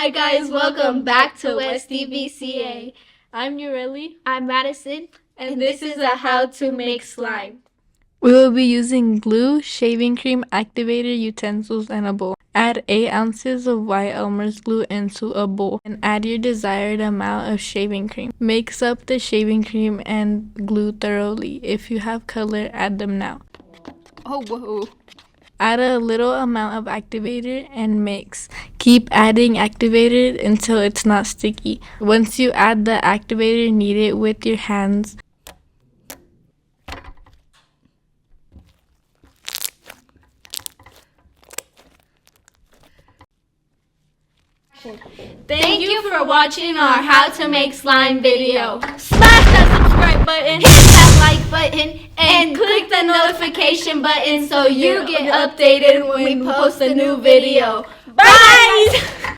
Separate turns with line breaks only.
Hi guys, welcome back to WestyVCA.
I'm Ureli.
I'm Madison, and this is a how to make slime.
We will be using glue, shaving cream, activator, utensils, and a bowl. Add 8 ounces of white Elmer's glue into a bowl and add your desired amount of shaving cream. Mix up the shaving cream and glue thoroughly. If you have color, add them now.
Oh, whoa.
Add a little amount of activator and mix. Keep adding activator until it's not sticky. Once you add the activator, knead it with your hands.
Thank you for watching our how to make slime video. Smash that subscribe button, hit that like button, and click the notification button so you get updated when we post a new video. Bye!